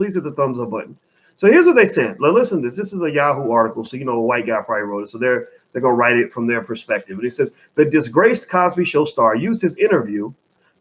Please hit the thumbs up button. So here's what they said. Now listen to this. This is a Yahoo article, so you know a white guy probably wrote it. So they're gonna write it from their perspective. And it says the disgraced Cosby Show star used his interview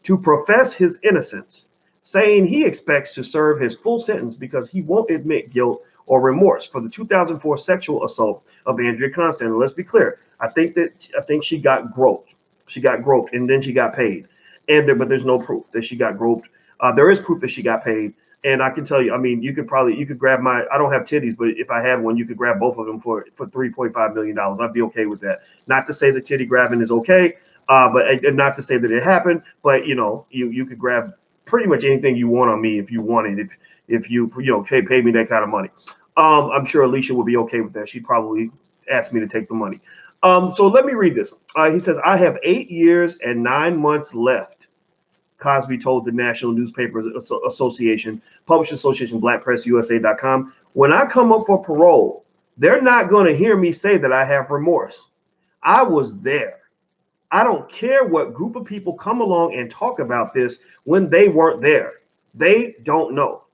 to profess his innocence, saying he expects to serve his full sentence because he won't admit guilt or remorse for the 2004 sexual assault of Andrea Constand. And let's be clear. I think she got groped. She got groped, and then she got paid. But there's no proof that she got groped. There is proof that she got paid. And I can tell you, I mean, you could grab I don't have titties, but if I had one, you could grab both of them for $3.5 million. I'd be okay with that. Not to say that titty grabbing is okay, but not to say that it happened, but you could grab pretty much anything you want on me if you wanted, if you pay me that kind of money. I'm sure Alicia would be okay with that. She'd probably ask me to take the money. So let me read this. He says, I have 8 years and 9 months left. Cosby told the National Newspaper Association, Publishers Association, BlackPressUSA.com, when I come up for parole, they're not going to hear me say that I have remorse. I was there. I don't care what group of people come along and talk about this when they weren't there. They don't know.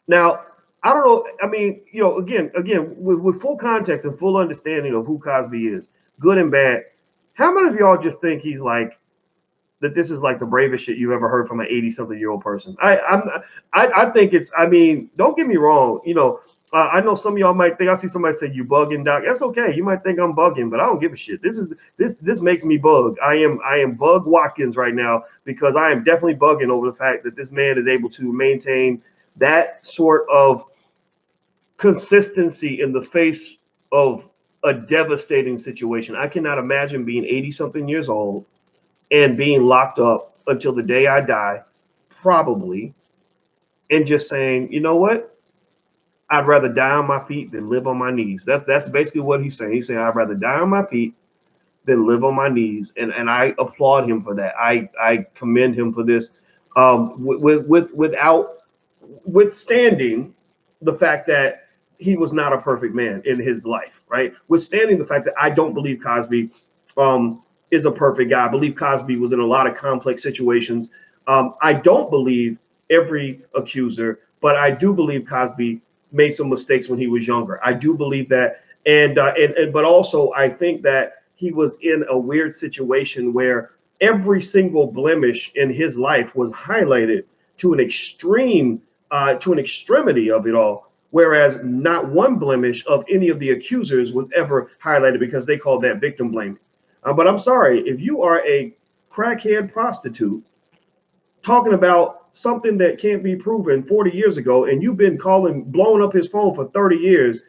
Now, I don't know. I mean, again, with full context and full understanding of who Cosby is, good and bad, how many of y'all just think he's like, that this is like the bravest shit you've ever heard from an 80-something-year-old person? I think it's, I mean, don't get me wrong. I know some of y'all might think, I see somebody say you bugging, Doc. That's okay. You might think I'm bugging, but I don't give a shit. This makes me bug. I am Bug Watkins right now because I am definitely bugging over the fact that this man is able to maintain that sort of consistency in the face of a devastating situation. I cannot imagine being 80-something years old and being locked up until the day I die, probably, and just saying, you know what? I'd rather die on my feet than live on my knees. That's basically what he's saying. He's saying, I'd rather die on my feet than live on my knees. And I applaud him for that. I commend him for this, without withstanding the fact that he was not a perfect man in his life, right? Withstanding the fact that I don't believe Cosby is a perfect guy. I believe Cosby was in a lot of complex situations. I don't believe every accuser, but I do believe Cosby made some mistakes when he was younger. I do believe that. But also I think that he was in a weird situation where every single blemish in his life was highlighted to an extreme, to an extremity of it all. Whereas not one blemish of any of the accusers was ever highlighted because they called that victim blaming. But I'm sorry, if you are a crackhead prostitute talking about something that can't be proven 40 years ago, and you've been blowing up his phone for 30 years,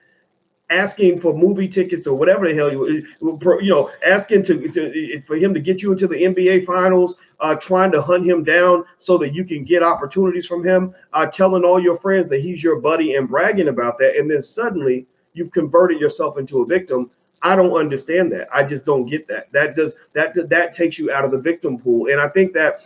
asking for movie tickets or whatever the hell asking for him to get you into the NBA finals, trying to hunt him down so that you can get opportunities from him, telling all your friends that he's your buddy and bragging about that, and then suddenly you've converted yourself into a victim. I don't understand that. I just don't get that. That takes you out of the victim pool. And I think that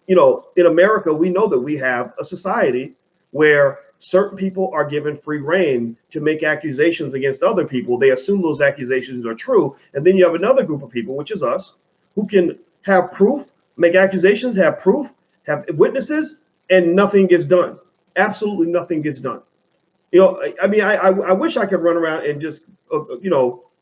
in America, we know that we have a society where certain people are given free reign to make accusations against other people. They assume those accusations are true. And then you have another group of people, which is us, who can have proof, make accusations, have proof, have witnesses, and nothing gets done. Absolutely nothing gets done. I mean, I wish I could run around and just,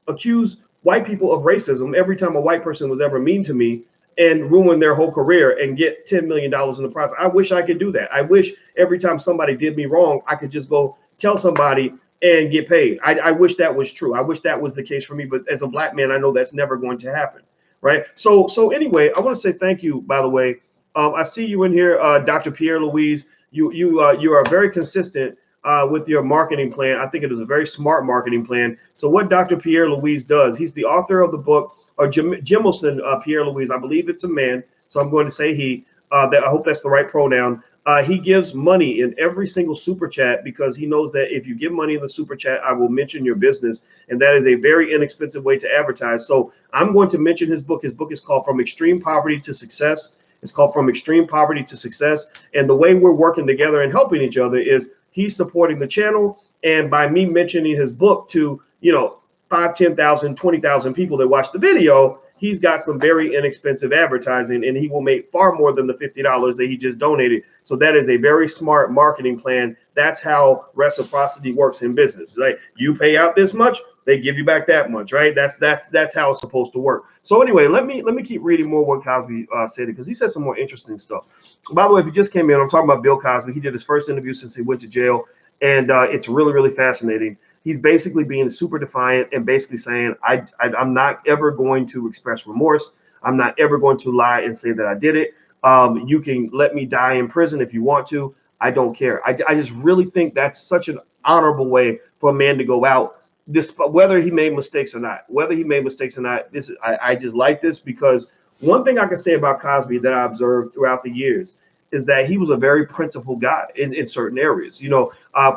accuse white people of racism every time a white person was ever mean to me and ruin their whole career and get $10 million in the process. I wish I could do that. I wish every time somebody did me wrong, I could just go tell somebody and get paid. I wish that was true. I wish that was the case for me. But as a black man, I know that's never going to happen. Right. So anyway, I want to say thank you, by the way. I see you in here, Dr. Pierre Louise. You are very consistent with your marketing plan. I think it is a very smart marketing plan. So what Dr. Pierre Louise does, he's the author of the book, or Jimmelson Pierre Louise. I believe it's a man, so I'm going to say he. I hope that's the right pronoun. He gives money in every single super chat because he knows that if you give money in the super chat, I will mention your business, and that is a very inexpensive way to advertise. So I'm going to mention his book. His book is called From Extreme Poverty to Success. It's called From Extreme Poverty to Success. And the way we're working together and helping each other is he's supporting the channel, and by me mentioning his book to 5, 10,000, 20,000 people that watch the video, he's got some very inexpensive advertising, and he will make far more than the $50 that he just donated. So that is a very smart marketing plan. That's how reciprocity works in business. Like, you pay out this much, they give you back that much, right? That's how it's supposed to work. So anyway, let me keep reading more what Cosby said, because he said some more interesting stuff. By the way, if you just came in, I'm talking about Bill Cosby. He did his first interview since he went to jail, and it's really, really fascinating. He's basically being super defiant and basically saying, I'm not ever going to express remorse. I'm not ever going to lie and say that I did it. You can let me die in prison if you want to. I don't care. I just really think that's such an honorable way for a man to go out, whether he made mistakes or not. I just like this, because one thing I can say about Cosby that I observed throughout the years is that he was a very principled guy in certain areas.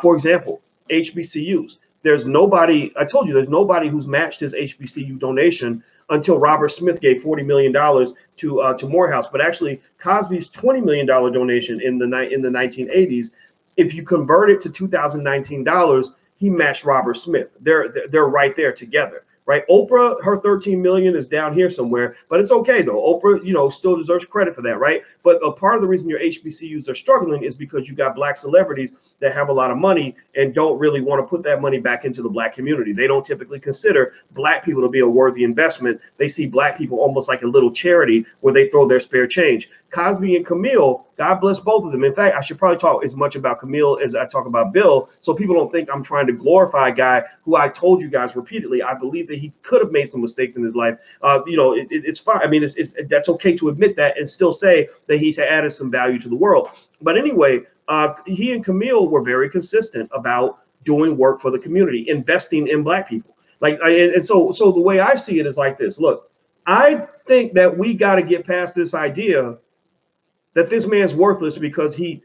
For example, HBCUs. There's nobody, I told you, there's nobody who's matched his HBCU donation until Robert Smith gave $40 million to Morehouse. But actually, Cosby's $20 million donation in the 1980s, if you convert it to 2019 dollars, he matched Robert Smith. They're right there together, right? Oprah, her 13 million is down here somewhere, but it's okay though. Oprah, still deserves credit for that, right? But a part of the reason your HBCUs are struggling is because you got black celebrities that have a lot of money and don't really want to put that money back into the black community. They don't typically consider black people to be a worthy investment. They see black people almost like a little charity where they throw their spare change. Cosby and Camille, God bless both of them. In fact, I should probably talk as much about Camille as I talk about Bill, so people don't think I'm trying to glorify a guy who I told you guys repeatedly, I believe that he could have made some mistakes in his life. It's fine. I mean, that's okay to admit that and still say that he's added some value to the world. But anyway, he and Camille were very consistent about doing work for the community, investing in black people. So the way I see it is like this. Look, I think that we got to get past this idea that this man's worthless because he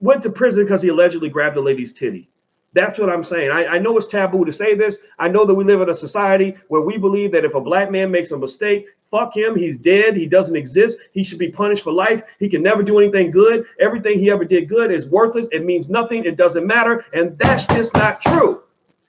went to prison because he allegedly grabbed a lady's titty. That's what I'm saying. I know it's taboo to say this. I know that we live in a society where we believe that if a black man makes a mistake, fuck him, he's dead, he doesn't exist, he should be punished for life, he can never do anything good, everything he ever did good is worthless, it means nothing, it doesn't matter, and that's just not true.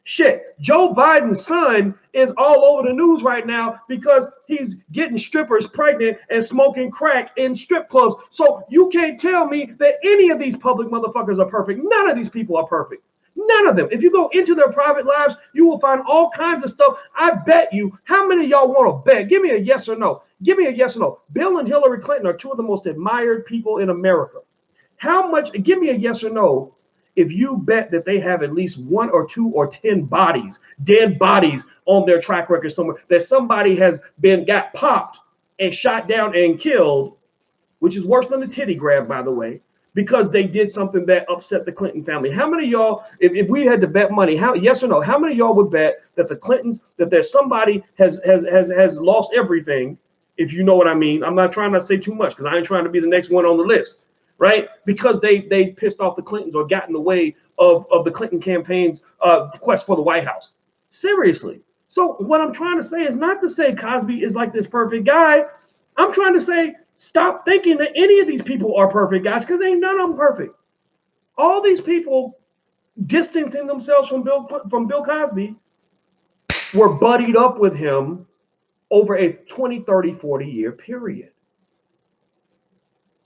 Shit, Joe Biden's son is all over the news right now because he's getting strippers pregnant and smoking crack in strip clubs. So you can't tell me that any of these public motherfuckers are perfect. None of these people are perfect. None of them. If you go into their private lives, you will find all kinds of stuff. I bet you, how many of y'all want to bet? Give me a yes or no. Give me a yes or no. Bill and Hillary Clinton are two of the most admired people in America. How much? Give me a yes or no. If you bet that they have at least 1 or 2 or 10 bodies, dead bodies on their track record somewhere, that somebody has got popped and shot down and killed, which is worse than the titty grab, by the way, because they did something that upset the Clinton family. How many of y'all, if we had to bet money, yes or no, how many of y'all would bet that the Clintons, that there's somebody has lost everything, if you know what I mean? I'm not trying to say too much because I ain't trying to be the next one on the list. Right? Because they pissed off the Clintons or got in the way of the Clinton campaign's quest for the White House. Seriously. So what I'm trying to say is not to say Cosby is like this perfect guy. I'm trying to say stop thinking that any of these people are perfect guys, because ain't none of them perfect. All these people distancing themselves from Bill Cosby were buddied up with him over a 20, 30, 40-year period.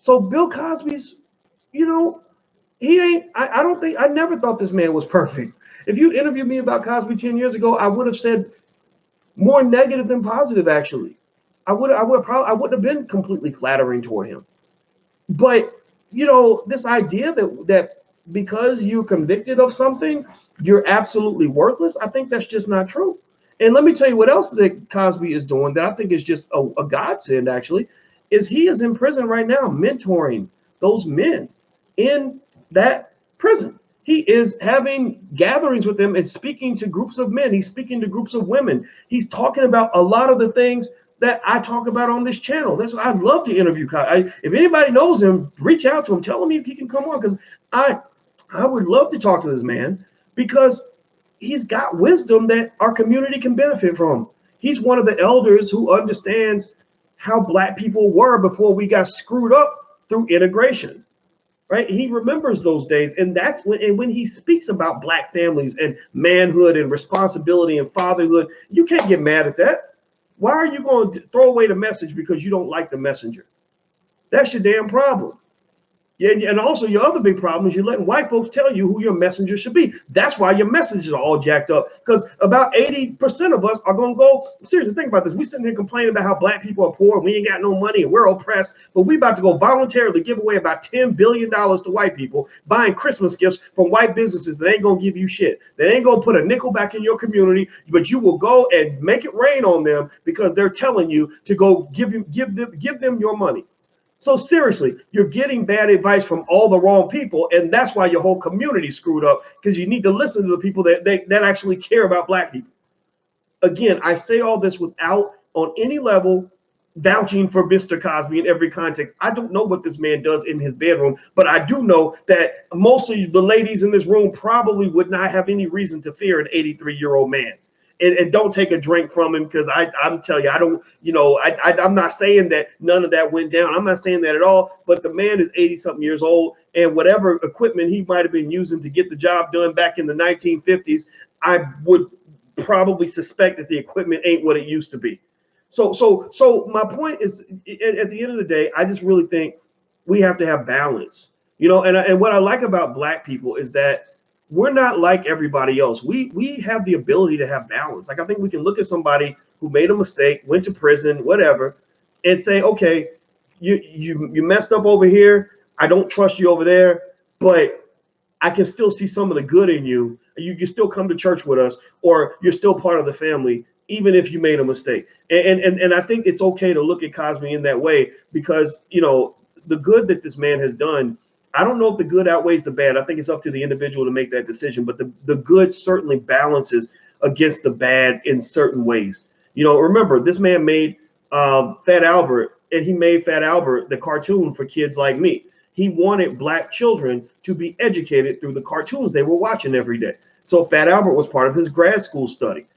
So Bill Cosby's, he ain't, I never thought this man was perfect. If you interviewed me about Cosby 10 years ago, I would have said more negative than positive, actually. I wouldn't have been completely flattering toward him. But, this idea that because you're convicted of something, you're absolutely worthless, I think that's just not true. And let me tell you what else that Cosby is doing that I think is just a godsend, actually, is he is in prison right now mentoring those men in that prison. He is having gatherings with them and speaking to groups of men. He's speaking to groups of women. He's talking about a lot of the things that I talk about on this channel. That's why I'd love to interview Cosby. If anybody knows him, reach out to him. Tell him if he can come on, because I would love to talk to this man because he's got wisdom that our community can benefit from. He's one of the elders who understands how black people were before we got screwed up through integration, right? He remembers those days. And that's when he speaks about black families and manhood and responsibility and fatherhood, you can't get mad at that. Why are you going to throw away the message because you don't like the messenger? That's your damn problem. Yeah, and also your other big problem is you're letting white folks tell you who your messenger should be. That's why your messages are all jacked up, because about 80% of us are going to go, seriously, think about this. We sitting here complaining about how black people are poor, and we ain't got no money, and we're oppressed, but we about to go voluntarily give away about $10 billion to white people, buying Christmas gifts from white businesses that ain't going to give you shit. They ain't going to put a nickel back in your community, but you will go and make it rain on them because they're telling you to go give them your money. So seriously, you're getting bad advice from all the wrong people, and that's why your whole community screwed up, because you need to listen to the people that actually care about black people. Again, I say all this without on any level vouching for Mr. Cosby in every context. I don't know what this man does in his bedroom, but I do know that most of the ladies in this room probably would not have any reason to fear an 83-year-old man. And don't take a drink from him, because I'm telling you, I don't, I'm not saying that none of that went down. I'm not saying that at all. But the man is 80-something years old, and whatever equipment he might have been using to get the job done back in the 1950s, I would probably suspect that the equipment ain't what it used to be. So my point is, at the end of the day, I just really think we have to have balance, and what I like about black people is that we're not like everybody else. We have the ability to have balance. Like, I think we can look at somebody who made a mistake, went to prison, whatever, and say, okay, you messed up over here. I don't trust you over there, but I can still see some of the good in you. You can still come to church with us, or you're still part of the family, even if you made a mistake. And I think it's okay to look at Cosby in that way, because, the good that this man has done, I don't know if the good outweighs the bad. I think it's up to the individual to make that decision. But the good certainly balances against the bad in certain ways. Remember, this man made Fat Albert, and he made Fat Albert the cartoon for kids like me. He wanted black children to be educated through the cartoons they were watching every day. So Fat Albert was part of his grad school study.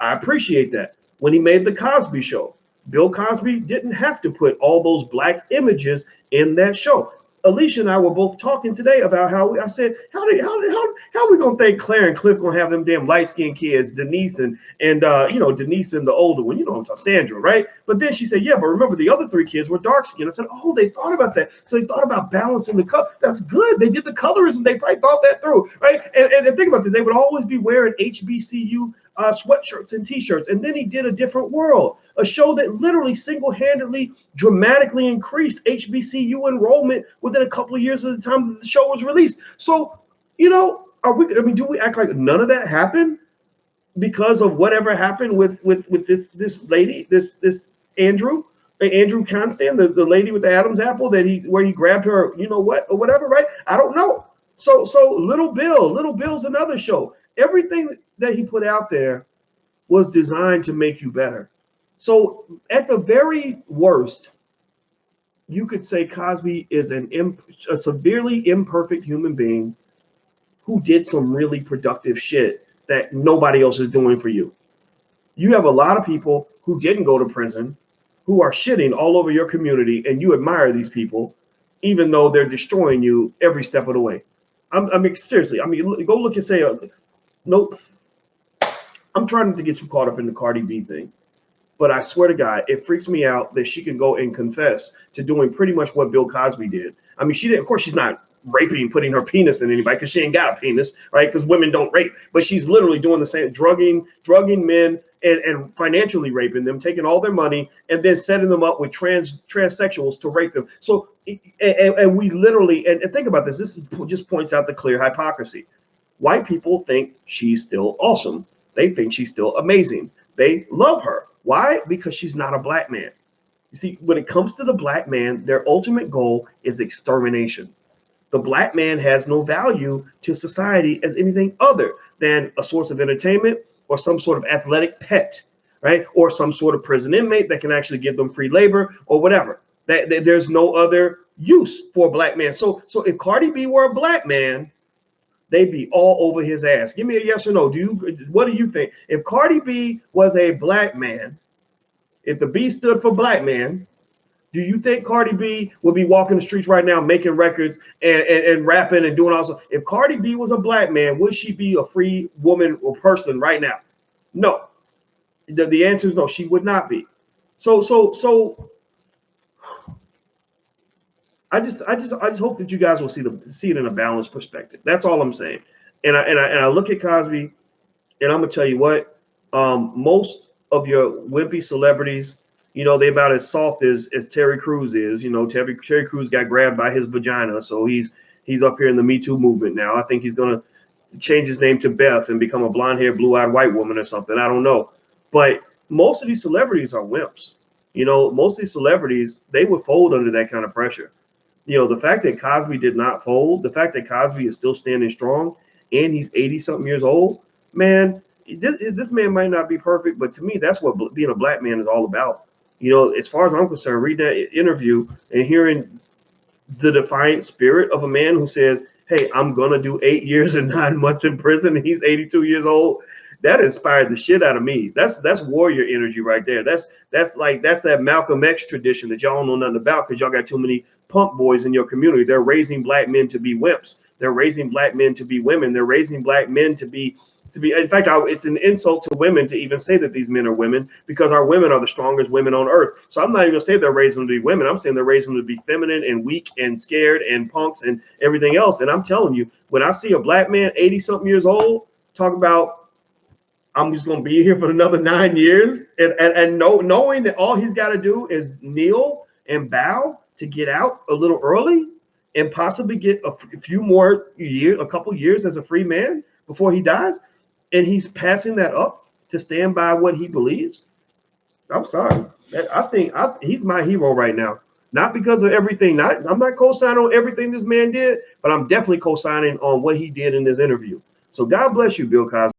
I appreciate that. When he made the Cosby Show, Bill Cosby didn't have to put all those black images in that show. Alicia and I were both talking today about how I said, how are we gonna think Claire and Cliff gonna have them damn light-skinned kids, Denise and Denise and the older one, I'm talking Sandra, right? But then she said, yeah, but remember the other three kids were dark-skinned. I said, oh, they thought about that. So they thought about balancing the color. That's good. They did the colorism. They probably thought that through, right? And think about this. They would always be wearing HBCU sweatshirts and t-shirts. And then he did A Different World, a show that literally single-handedly dramatically increased HBCU enrollment within a couple of years of the time that the show was released. So, do we act like none of that happened because of whatever happened with this lady, this Andrew Constant, the lady with the Adam's apple where he grabbed her, or whatever, right? I don't know. So Little Bill's another show. Everything that he put out there was designed to make you better. So at the very worst, you could say Cosby is a severely imperfect human being who did some really productive shit that nobody else is doing for you. You have a lot of people who didn't go to prison, who are shitting all over your community, and you admire these people, even though they're destroying you every step of the way. Seriously, go look and say, nope. I'm trying to get you caught up in the Cardi B thing. But I swear to God, it freaks me out that she can go and confess to doing pretty much what Bill Cosby did. She did. Of course, she's not raping, putting her penis in anybody, because she ain't got a penis, right? Because women don't rape. But she's literally doing the same, drugging men and financially raping them, taking all their money, and then setting them up with transsexuals to rape them. So, and we literally, and think about this. This just points out the clear hypocrisy. White people think she's still awesome. They think she's still amazing. They love her. Why? Because she's not a black man. You see, when it comes to the black man, their ultimate goal is extermination. The black man has no value to society as anything other than a source of entertainment or some sort of athletic pet, right? Or some sort of prison inmate that can actually give them free labor or whatever. There's no other use for a black man. So if Cardi B were a black man, they'd be all over his ass. Give me a yes or no. What do you think? If Cardi B was a black man, if the B stood for black man, do you think Cardi B would be walking the streets right now making records and rapping and doing all stuff? If Cardi B was a black man, would she be a free woman or person right now? No. The answer is no, she would not be. So I just hope that you guys will see it in a balanced perspective. That's all I'm saying. And I look at Cosby, and I'm gonna tell you what, most of your wimpy celebrities, they about as soft as Terry Crews is. Terry Crews got grabbed by his vagina, so he's up here in the Me Too movement now. I think he's gonna change his name to Beth and become a blonde-haired, blue-eyed white woman or something. I don't know, but most of these celebrities are wimps. Most of these celebrities, they would fold under that kind of pressure. The fact that Cosby did not fold, the fact that Cosby is still standing strong, and he's 80 something years old, man, this man might not be perfect, but to me, that's what being a black man is all about. As far as I'm concerned, reading that interview and hearing the defiant spirit of a man who says, hey, I'm going to do 8 years and 9 months in prison, and he's 82 years old, that inspired the shit out of me. That's warrior energy right there. That's that Malcolm X tradition that y'all don't know nothing about because y'all got too many punk boys in your community. They're raising black men to be wimps. They're raising black men to be women. They're raising black men to be. In fact, it's an insult to women to even say that these men are women because our women are the strongest women on earth. So I'm not even gonna say they're raising them to be women. I'm saying they're raising them to be feminine and weak and scared and punks and everything else. And I'm telling you, when I see a black man 80 something years old talk about, I'm just gonna be here for another 9 years, and knowing that all he's got to do is kneel and bow to get out a little early and possibly get a few more years, a couple years as a free man before he dies. And he's passing that up to stand by what he believes. I'm sorry. I think he's my hero right now. Not because of everything. I'm not co-signing on everything this man did, but I'm definitely co-signing on what he did in this interview. So God bless you, Bill Cosby.